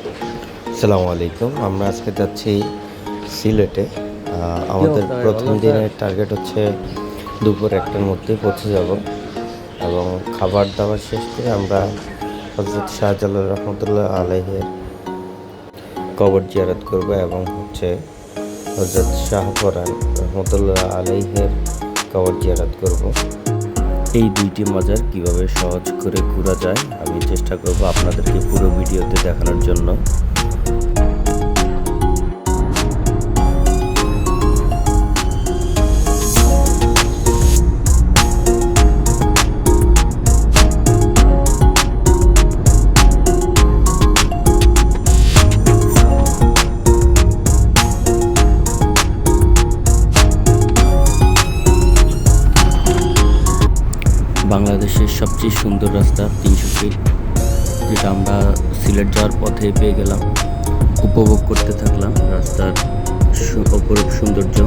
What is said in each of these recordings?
আসসালামু আলাইকুম। আমরা আজকে যাচ্ছি সিলেটে। আমাদের প্রথম দিনের টার্গেট হচ্ছে দুপুর 1টার মধ্যে পৌঁছে যাব এবং খাবার দাবার শেষ করে আমরা হজরত শাহজালাল রহমতুল্লাহ আলাইহের কবর জিয়ারত করব এবং হচ্ছে হজরত শাহপরান রহমতুল্লাহ আলাইহের কবর জিয়ারত করব। এই দুইটি মাজার কিভাবে সহজ করে ঘোরা যায় আমি চেষ্টা করব আপনাদেরকে পুরো ভিডিওতে দেখানোর জন্য। বাংলাদেশের সবচেয়ে সুন্দর রাস্তা 300 ফিট, যেটা আমরা সিলেট যাওয়ার পথে পেয়ে গেলাম। উপভোগ করতে থাকলাম রাস্তার অপরূপ সৌন্দর্য।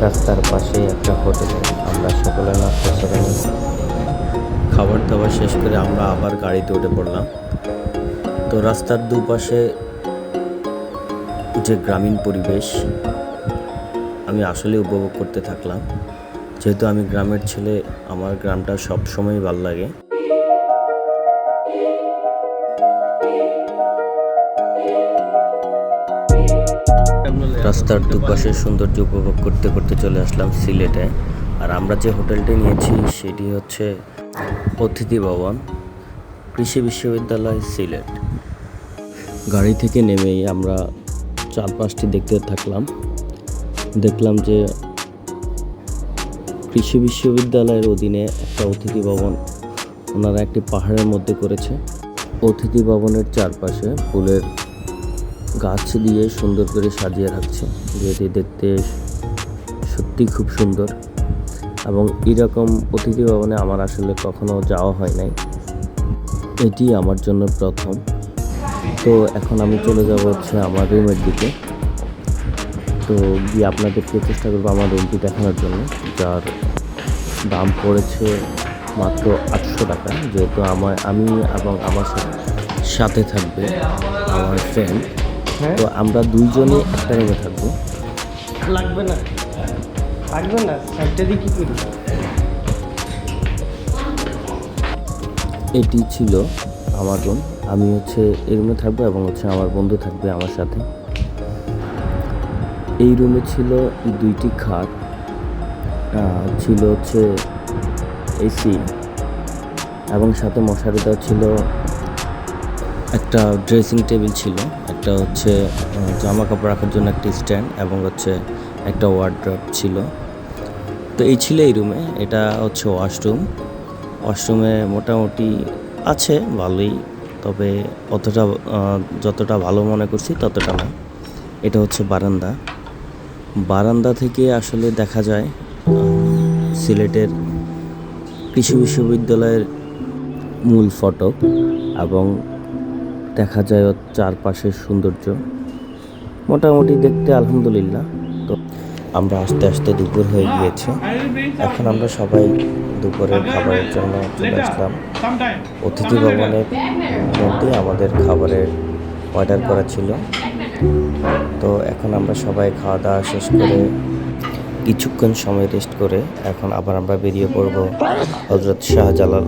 রাস্তার পাশে একটা হোটেলে আমরা সকলে নাস্তা করে নিই। খাবার দাবার শেষ করে আমরা আবার গাড়িতে উঠে পড়লাম। তো রাস্তার দুপাশে যে গ্রামীণ পরিবেশ আমি আসলে উপভোগ করতে থাকলাম। যেহেতু আমি গ্রামের ছেলে, আমার গ্রামটা সবসময় ভালো লাগে। রাস্তার দুপাশের সৌন্দর্য উপভোগ করতে করতে চলে আসলাম সিলেটে। আর আমরা যে হোটেলটি নিয়েছি সেটি হচ্ছে অতিথি ভবন, কৃষি বিশ্ববিদ্যালয় সিলেট। গাড়ি থেকে নেমেই আমরা চারপাশটি দেখতে থাকলাম। দেখলাম যে কৃষি বিশ্ববিদ্যালয়ের অধীনে একটা অতিথি ভবন ওনারা একটি পাহাড়ের মধ্যে করেছে। অতিথি ভবনের চারপাশে ফুলের গাছ দিয়ে সুন্দর করে সাজিয়ে রাখছে, যেটি দেখতে সত্যি খুব সুন্দর। এবং এরকম অতিথি ভবনে আমার আসলে কখনো যাওয়া হয় নাই, এটি আমার জন্য প্রথম। তো এখন আমি চলে যাব হচ্ছে আমার রুমের দিকে। তো গিয়ে আপনাদেরকে চেষ্টা করবো আমার রুমটি দেখানোর জন্য, যার দাম পড়েছে মাত্র 800 টাকা। যেহেতু আমি এবং আমার সাথে থাকবে আমার ফ্রেন্ড, তো আমরা দুইজনে একটা রুমে থাকবো। লাগবে না সাইডটা দিয়ে কি করি? এটি ছিল আমার রুম। আমি হচ্ছে এই রুমে থাকবো এবং হচ্ছে আমার বন্ধু থাকবে আমার সাথে। এই রুমে ছিল 2টি খাট, ছিল হচ্ছে এসি এবং সাথে মশারি দেওয়া ছিল। একটা ড্রেসিং টেবিল ছিল, একটা হচ্ছে জামা কাপড় রাখার জন্য একটি স্ট্যান্ড এবং হচ্ছে একটা ওয়ার্ড্রপ ছিল। তো এই ছিল এই রুমে। এটা হচ্ছে ওয়াশরুমে মোটামুটি আছে ভালোই, তবে অতটা যতটা ভালো মনে করছি ততটা না। এটা হচ্ছে বারান্দা থেকে আসলে দেখা যায় সিলেটের কৃষি বিশ্ববিদ্যালয়ের মূল ফটক এবং দেখা যায় চারপাশের সৌন্দর্য। মোটামুটি দেখতে আলহামদুলিল্লাহ। তো আমরা আস্তে আস্তে দুপুর হয়ে গিয়েছে। এখন আমরা সবাই দুপুরের খাবারের জন্য চলে আসলাম। অতিথি ভবনের মধ্যে আমাদের খাবারের অর্ডার করা ছিল। তো এখন আমরা সবাই খাওয়া দাওয়া শেষ করে কিছুক্ষণ সময় রেস্ট করে এখন আবার আমরা বেরিয়ে পড়ব হজরত শাহজালাল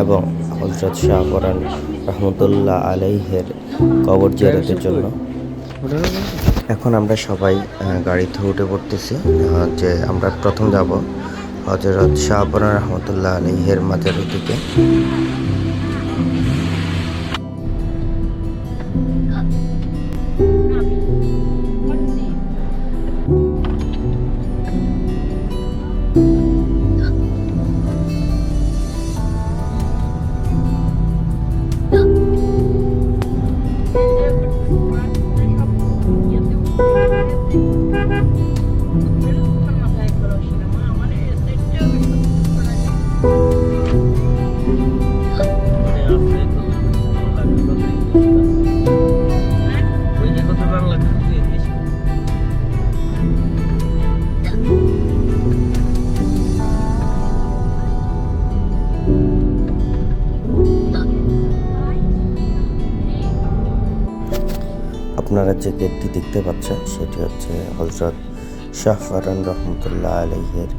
এবং হজরত শাহপরান রহমতুল্লাহ আলাইহের কবর জিয়ারতের জন্য। এখন আমরা সবাই গাড়িতে উঠে পড়তেছি, যে আমরা প্রথম যাব হজরত শাহপরান রহমতুল্লাহ আলাইহের মাজারের দিকে। আপনারা যে গেটটি দেখতে পাচ্ছেন সেটি হচ্ছে হযরত শাহ ফরান রহমতুল্লাহ আলাইহির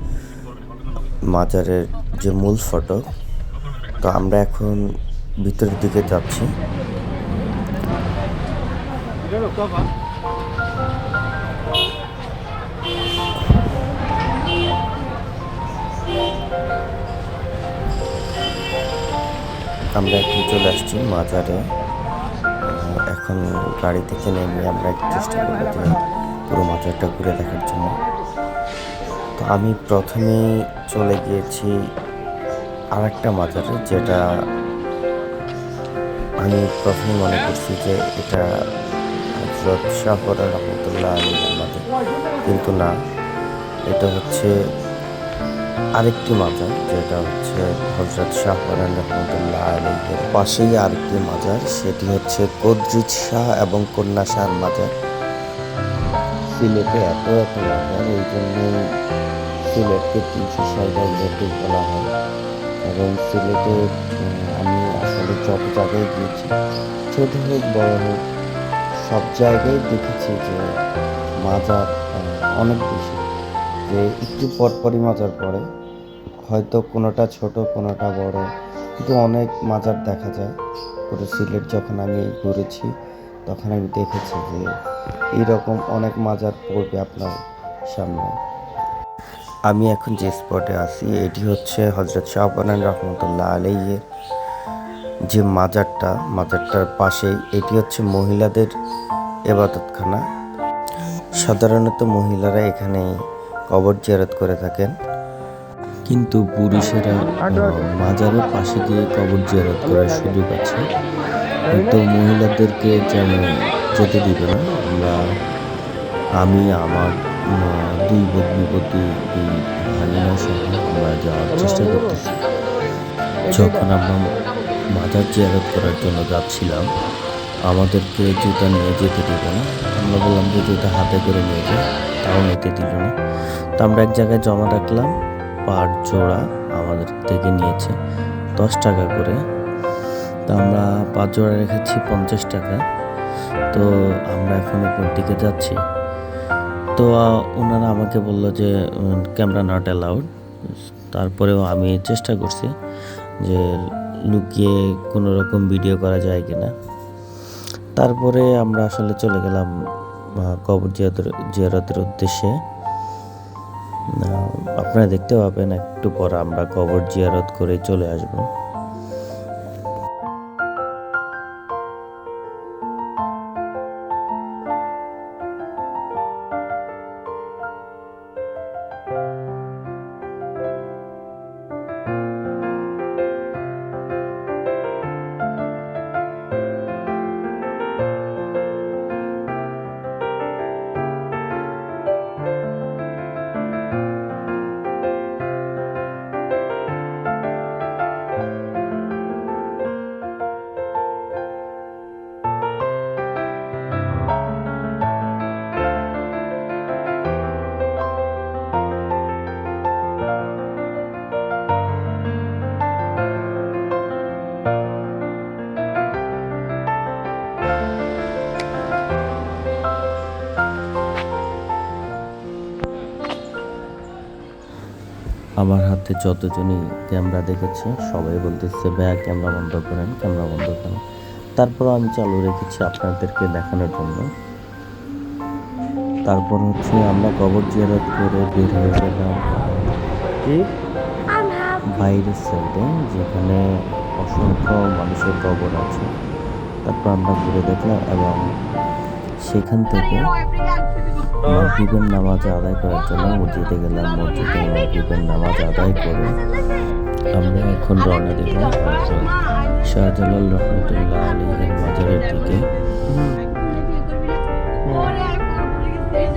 মাজারের যে মূল ফটক। তো আমরা এখন ভিতরের দিকে যাচ্ছি। আমরা এখন চলে আসছি মাজারে। এখন গাড়ি থেকে নেমে আমরা একটু চেষ্টা করবো যে পুরো মাজারটা ঘুরে দেখার জন্য। তো আমি প্রথমে চলে গিয়েছি আর একটা মাজারে, যেটা আমি প্রথমে মনে করছি যে এটা হযরত শাহ ফরান রহমতুল্লাহ আলাইহির মাজার, কিন্তু না, এটা হচ্ছে আরেকটি মাজার, যেটা হচ্ছে হযরত শাহ ফরান রহমতুল্লাহ আলাইহির পাশেই আরেকটি মাজার, সেটি হচ্ছে কদরিজ শাহ এবং কন্যা শাহর মাজার। সিলেটে এত মাজার, এই জন্য সিলেটকে 300 জায়গায় বলা হয়। এবং সিলেটে আমি আসলে যত জায়গায় গিয়েছি, ছোট হোক বড় হোক, সব জায়গায় দেখেছি যে মাজার অনেক বেশি, যে একটু পরপরই মাজার পড়ে, হয়তো কোনোটা ছোট কোনোটা বড়, কিন্তু অনেক মাজার দেখা যায়। পুরো সিলেট যখন আমি ঘুরেছি তখন আমি দেখেছি যে এইরকম অনেক মাজার পড়বে আপনার সামনে। আমি এখন যে স্পটে আছি এটি হচ্ছে হযরত শাহ ফরান রহমতুল্লাহ আলাইহির যে মাজারটার পাশেই এটি হচ্ছে মহিলাদের ইবাদতখানা। সাধারণত মহিলারা এখানে কবর জিয়ারত করে থাকেন, কিন্তু পুরুষেরা মাজারের পাশে গিয়ে কবর জিয়ারত করার সুযোগ আছে। তো মহিলাদেরকে যেমন যেতে দিবে না। আমি আমার 2 ভগ্নিপতি 2 ভাগিনা সহ আমরা যাওয়ার চেষ্টা করতেছি। যখন আমরা মাজার জিয়ারত করার জন্য যাচ্ছিলাম, আমাদেরকে জুতা নিয়ে যেতে দিল না। আমরা বললাম যে জুতা হাতে করে নিয়ে যাই, তাও নিতে দিল না। তো আমরা এক জায়গায় জমা রাখলাম, পার জোড়া আমাদের থেকে নিয়েছে 10 টাকা করে। তো আমরা 5 জোড়া রেখেছি 50 টাকা। তো আমরা এখন উপর দিকে যাচ্ছি। তো ওনারা আমাকে বললো যে ক্যামেরা নট অ্যালাউড। তারপরেও আমি চেষ্টা করছি যে লুকিয়ে কোনো রকম ভিডিও করা যায় কিনা। তারপরে আমরা আসলে চলে গেলাম কবর জিয়ারতের উদ্দেশ্যে। আপনারা দেখতে পাবেন একটু পর আমরা কবর জিয়ারত করে চলে আসবো। আমার হাতে যতজনই ক্যামেরা দেখেছে সবাই বলতেছে ভাইয়া ক্যামেরা বন্ধ করেন, ক্যামেরা বন্ধ করেন। তারপর আমি চালু রেখেছি আপনাদেরকে দেখানোর জন্য। তারপর হচ্ছে আমরা কবর জিয়ারত করে বের হয়ে গেলাম বাইরের সাইডে, যেখানে অসংখ্য মানুষের কবর আছে। তারপর আমরা ঘুরে দেখলাম এবং সেখান থেকে মাগরিবের নামাজ আদায় করার জন্য মসজিদে গেলাম। মসজিদে মাগরিবের নামাজ আদায় করে আমরা এখন রওনা দিলাম শাহজালাল রহমতুল্লাহ আলাইহির মাজারের দিকে। কোনো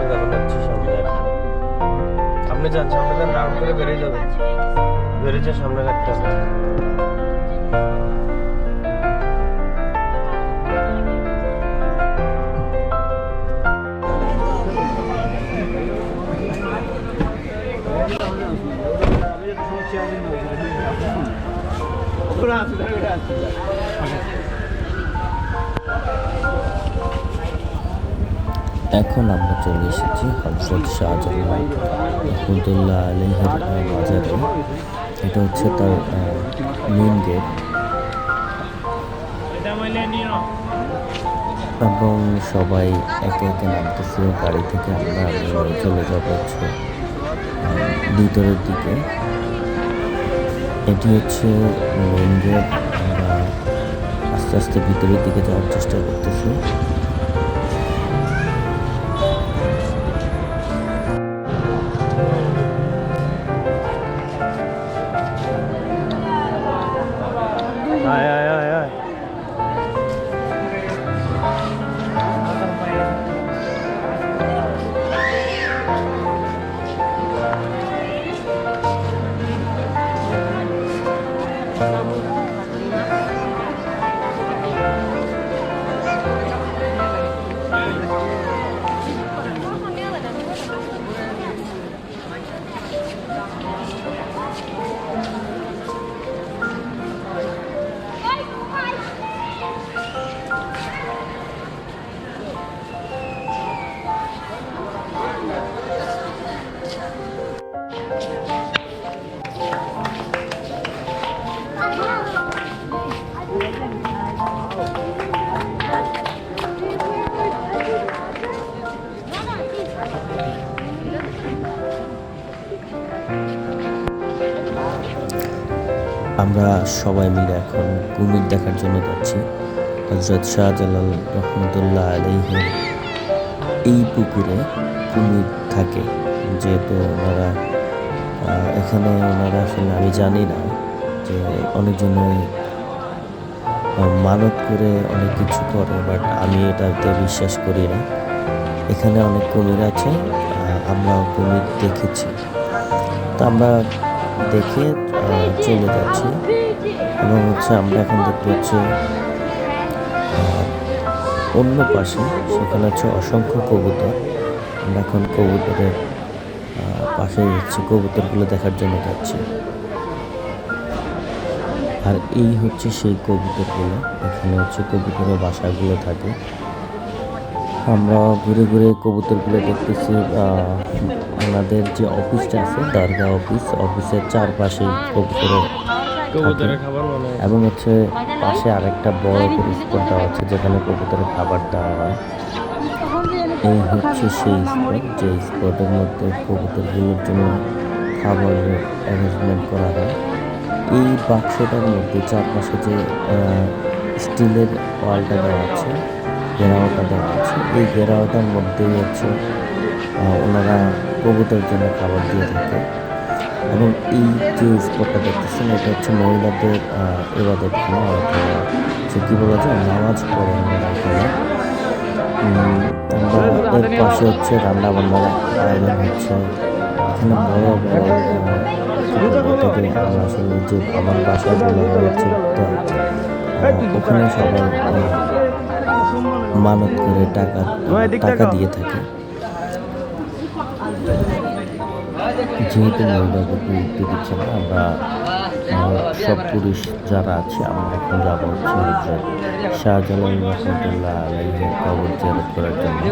ব্যাপার যাচ্ছি সামনে একটা সামনে যান রাউন্ড করে বেরিয়ে যাবে বেরিয়ে যা সামনে রাখতে হবে এখন আমরা চলে এসেছি হযরত শাহজালাল রহমতুল্লাহ আলাইহির বাজারে। এটা হচ্ছে তার মেইন গেট এবং সবাই একে একে নামতেছে গাড়ি থেকে। আমরা চলে যাবো হচ্ছে ভিতরের দিকে। এটি হচ্ছে মেইন গেট। আমরা আস্তে আস্তে ভিতরের দিকে যাওয়ার চেষ্টা করতেছি। আয় আয় আয় আয় আমরা সবাই মিলে এখন কুমির দেখার জন্য যাচ্ছি। হযরত শাহজালাল রহমতুল্লাহ আলাইহির এই পুকুরে কুমির থাকে। যেহেতু ওনারা এখানে ওনারা আসলে আমি জানি না যে অনেকজনই মানত করে অনেক কিছু করে, বাট আমি এটাতে বিশ্বাস করি না। এখানে অনেক কুমির আছে, আমরা কুমির দেখেছি। তো আমরা দেখে চলে যাচ্ছি এবং হচ্ছে আমরা এখন দেখতে পাচ্ছি অন্য পাশে সেখানে হচ্ছে অসংখ্য কবুতর। আমরা এখন কবুতরের পাশে যাচ্ছি, কবুতরগুলো দেখার জন্য যাচ্ছি। আর এই হচ্ছে সেই কবুতরগুলো। এখানে হচ্ছে কবুতরের বাসাগুলো থাকে। আমরা ঘুরে ঘুরে কবুতরগুলো দেখতেছি। ওনাদের যে অফিসটা আছে দরগা অফিসের চারপাশে কবুতরের খাবার এবং হচ্ছে পাশে আরেকটা বড় স্পট দেওয়া আছে যেখানে কবুতরের খাবার দেওয়া হয়। এই হচ্ছে সেই স্পট, যে স্পটের মধ্যে কবুতরগুলোর জন্য খাবারের অ্যারেঞ্জমেন্ট করা হয়। এই বাক্সটার মধ্যে চারপাশে যে স্টিলের ওয়ালটা দেওয়া আছে, ঘেরাওটা দেওয়া আছে, এই ঘেরাওটার মধ্যেই হচ্ছে ওনারা কবুতরের জন্য খাবার দিয়ে থাকে। এবং এই যে স্পটটা দেখতেছেন এটা হচ্ছে মহিলাদের ইবাদতখানা, যে কী বলা যায় নামাজ পড়ে ওনারা এখানে। আমরা এর পাশে হচ্ছে রান্না বান্নার আয়োজন হচ্ছে। এখানে বড় বড় আমরা আসলে যে আমার বাসায় বলা হয়েছে ওখানে সবাই মানত করে টাকা দিয়ে থাকে। যেহেতু মহিলাদের গুরুত্ব দিচ্ছে না, আমরা সব পুরুষ যারা আছে আমরা এখন যাবো হচ্ছে হযরত শাহজালাল রহমতুল্লাহ আলাইহির কবর জিয়ারত করার জন্য।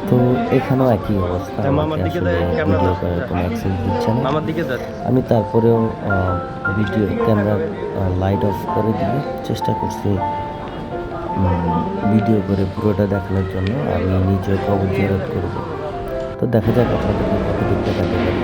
তো এখানেও একই অবস্থা, আসলে ভিডিও করার কোনো অ্যাক্সেস দিচ্ছে না। আমি তারপরেও ভিডিও ক্যামেরার লাইট অফ করে দিয়ে চেষ্টা করছি ভিডিও করে পুরোটা দেখানোর জন্য। আমি নিজে কবর জিয়ারত করব। তো দেখা যাক আপনাদেরকে কতটুকু দেখাতে পারি।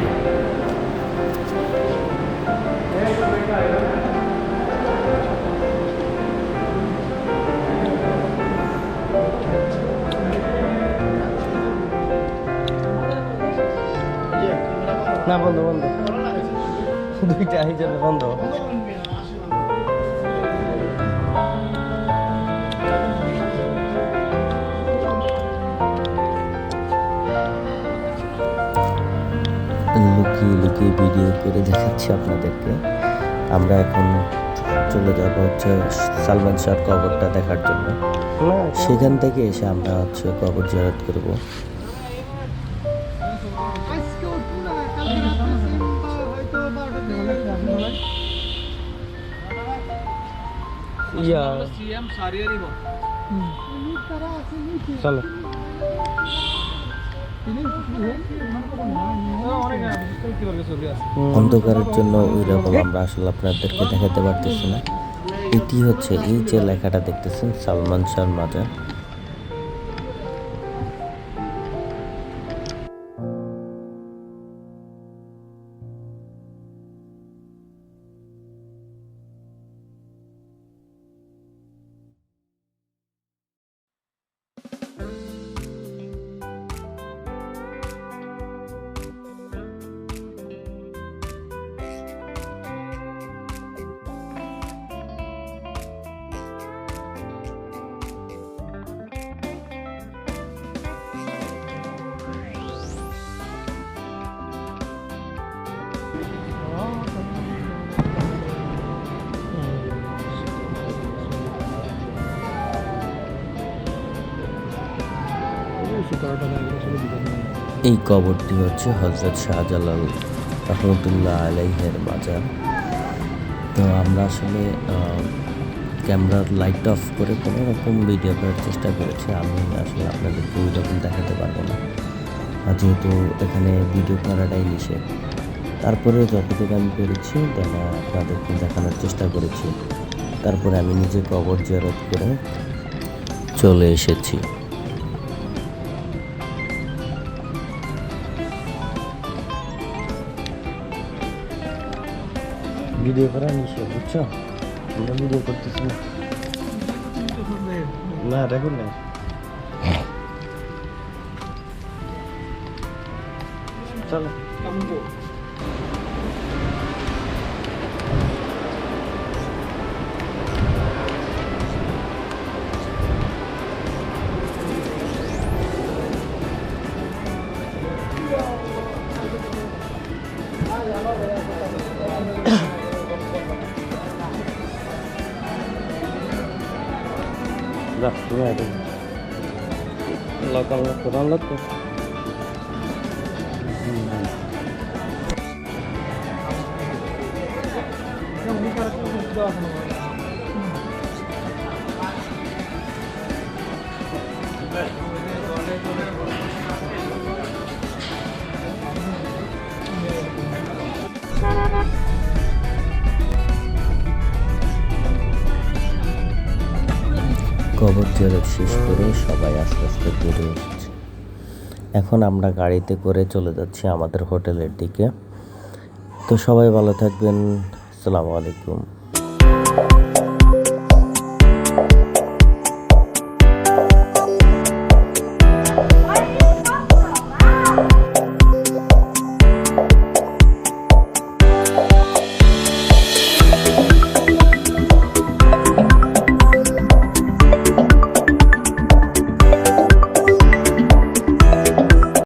না বন্ধ বন্ধ, দুইটা হয়ে যাবে বন্ধ। লুকিয়ে লুকিয়ে ভিডিও করে দেখাচ্ছি আপনাদেরকে। আমরা এখন চলে যাবো হচ্ছে সালমান শাহর কবরটা দেখার জন্য। না সেখান থেকে এসে আমরা হচ্ছে কবর জিয়ারত করব। ইয়া চলো। অন্ধকারের জন্য ওই রকম আমরা আসলে আপনাদেরকে দেখাতে পারতেছি না। এটি হচ্ছে এই যে লেখাটা দেখতেছেন সালমান শাহর মাজার। এই কবরটি হচ্ছে হজরত শাহজালাল রহমতুল্লাহ আলাইহের মাজার। তো আমরা আসলে ক্যামেরার লাইট অফ করে কোনো রকম ভিডিও করার চেষ্টা করেছি। আমি আসলে আপনাদেরকে ওই রকম দেখাতে পারবো না, যেহেতু এখানে ভিডিও করাটাই নিষেধ। তারপরে যতটুকু আমি পেরেছি আপনাদেরকে দেখানোর চেষ্টা করেছি। তারপরে আমি নিজে কবর জিয়ারত করে চলে এসেছি। ভিডিও করা নিষেধ, বুঝছো? আমরা ভিডিও করতেছি না। না দেখুন না, চলো। যা তুমি আগে লোকাল কোরআন লোক তো কবর জিয়ারত শেষ করে সবাই আস্তে আস্তে বেরিয়ে এসেছে। এখন আমরা গাড়িতে করে চলে যাচ্ছি আমাদের হোটেলের দিকে। তো সবাই ভালো থাকবেন। আসসালামু আলাইকুম।